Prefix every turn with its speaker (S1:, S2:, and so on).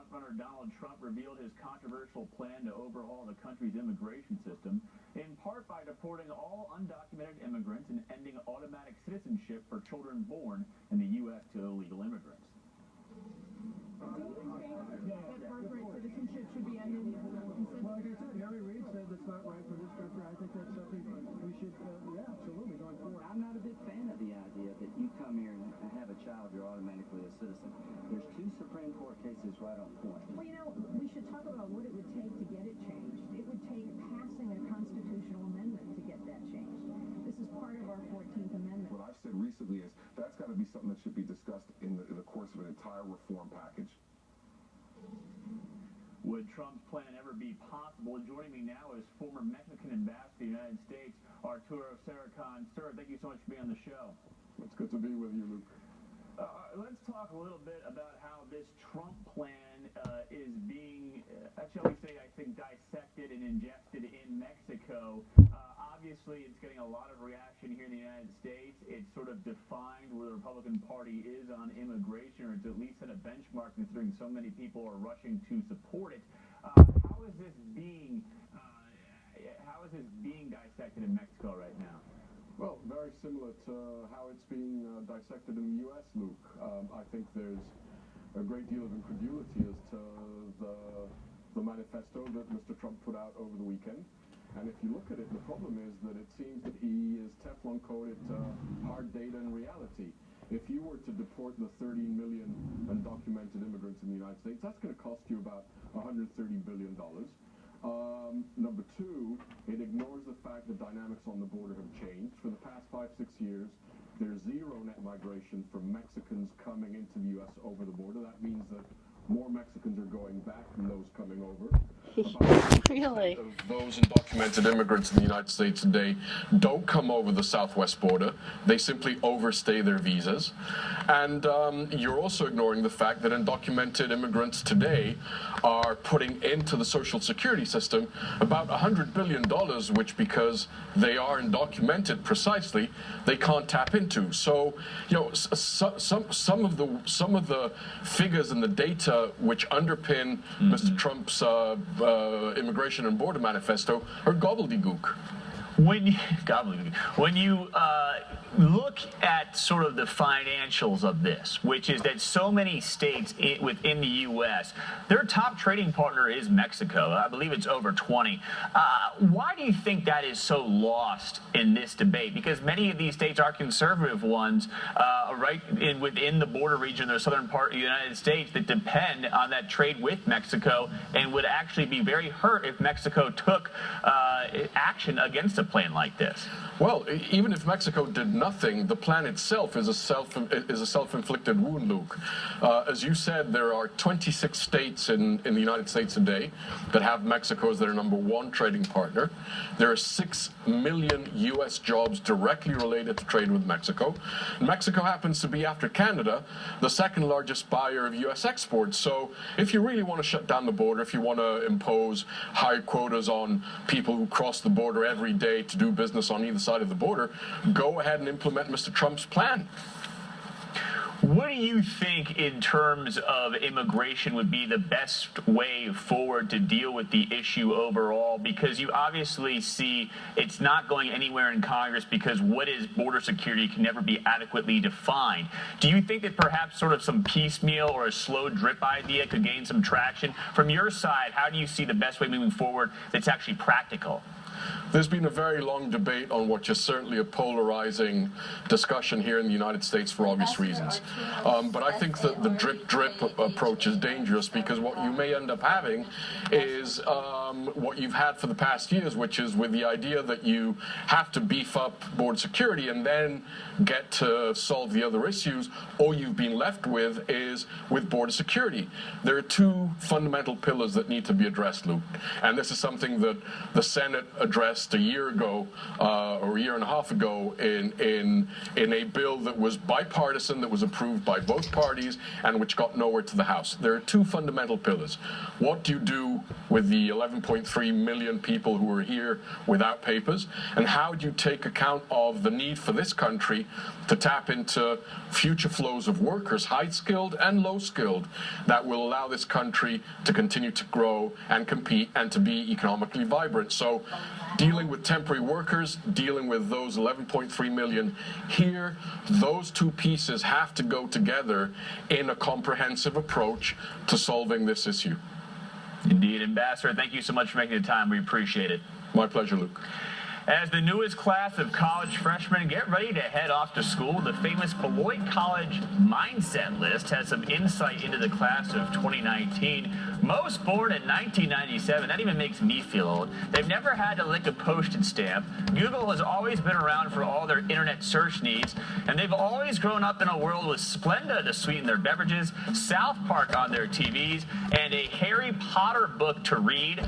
S1: frontrunner Donald Trump revealed his controversial plan to overhaul the country's immigration system, in part by deporting all undocumented immigrants and ending automatic citizenship for children born in the U.S. to illegal immigrants.
S2: Do you think that birthright citizenship should be ended?
S3: Well, like I said, Harry Reid said that's not right for this country. I think that's something we should, yeah, absolutely, going forward.
S4: I'm not a big fan of the idea that you come here and have a child, you're automatically a citizen. There's 2 Supreme Court cases right on point.
S2: Well, you know, we should talk about what it would take to get it changed. It would take passing a constitutional amendment to get that changed. This is part of our 14th Amendment.
S5: What I've said recently is that's got to be something that should be discussed in the course of an entire reform package.
S1: Would Trump's plan ever be possible? Joining me now is former Mexican ambassador to the United States, Amb Sarukhan. Sir, thank you so much for being on the show.
S5: It's good to be with you, Luke.
S1: Let's talk a little bit about how this Trump plan is being, shall we say, I think, dissected and ingested in Mexico. Obviously, it's getting a lot of reaction here in the United States. It's sort of defined where the Republican Party is on immigration, or it's at least at a benchmark, considering so many people are rushing to support it. How is this being dissected in Mexico right now?
S5: Well, very similar to how it's being dissected in the U.S., Luke. I think there's a great deal of incredulity as to the manifesto that Mr. Trump put out over the weekend. And if you look at it, the problem is that it seems that he is Teflon coated hard data and reality. If you were to deport the 30 million undocumented immigrants in the United States, that's going to cost you about $130 billion. Number 2, it ignores the fact that dynamics on the border have changed. For the past 5-6 years, there's 0 net migration from Mexicans coming into the U.S. over the border. That means that more Mexicans are going back than those coming over.
S6: Really?
S5: Of those undocumented immigrants in the United States today don't come over the southwest border. They simply overstay their visas. And you're also ignoring the fact that undocumented immigrants today are putting into the Social Security system about $100 billion, which, because they are undocumented precisely, they can't tap into. So, you know, some of the figures and the data which underpin Mr. Trump's immigration and border manifesto are gobbledygook.
S7: When you look at sort of the financials of this, which is that so many states within the U.S., their top trading partner is Mexico. I believe it's over 20. Why do you think that is so lost in this debate? Because many of these states are conservative ones, right within the border region, the southern part of the United States, that depend on that trade with Mexico and would actually be very hurt if Mexico took action against a plan like this.
S5: Well, even if Mexico did nothing, the plan itself is a self-inflicted wound, Luke. As you said, there are 26 states in the United States today that have Mexico as their #1 trading partner. There are 6 million U.S. jobs directly related to trade with Mexico. Mexico happens to be, after Canada, the 2nd largest buyer of U.S. exports. So if you really want to shut down the border, if you want to impose high quotas on people who cross the border every day to do business on either side of the border, go ahead and implement Mr. Trump's plan.
S7: What do you think in terms of immigration would be the best way forward to deal with the issue overall? Because you obviously see it's not going anywhere in Congress because what is border security can never be adequately defined. Do you think that perhaps sort of some piecemeal or a slow drip idea could gain some traction? From your side, how do you see the best way moving forward that's actually practical?
S5: There's been a very long debate on what is certainly a polarizing discussion here in the United States for obvious reasons. But I think that the drip-drip approach is dangerous, because what you may end up having is what you've had for the past years, which is with the idea that you have to beef up border security and then get to solve the other issues. All you've been left with is with border security. There are 2 fundamental pillars that need to be addressed, Luke. And this is something that the Senate addressed a year ago or a year and a half ago in a bill that was bipartisan, that was approved by both parties, and which got nowhere to the House. There are 2 fundamental pillars. What do you do with the 11 11.3 million people who are here without papers? And how do you take account of the need for this country to tap into future flows of workers, high-skilled and low-skilled, that will allow this country to continue to grow and compete and to be economically vibrant? So dealing with temporary workers, dealing with those 11.3 million here, those two pieces have to go together in a comprehensive approach to solving this issue.
S7: Indeed, Ambassador, thank you so much for making the time. We appreciate it.
S5: My pleasure, Luke.
S7: As the newest class of college freshmen get ready to head off to school, the famous Beloit College Mindset List has some insight into the class of 2019. Most born in 1997, that even makes me feel old. They've never had to lick a postage stamp. Google has always been around for all their internet search needs, and they've always grown up in a world with Splenda to sweeten their beverages, South Park on their TVs, and a Harry Potter book to read.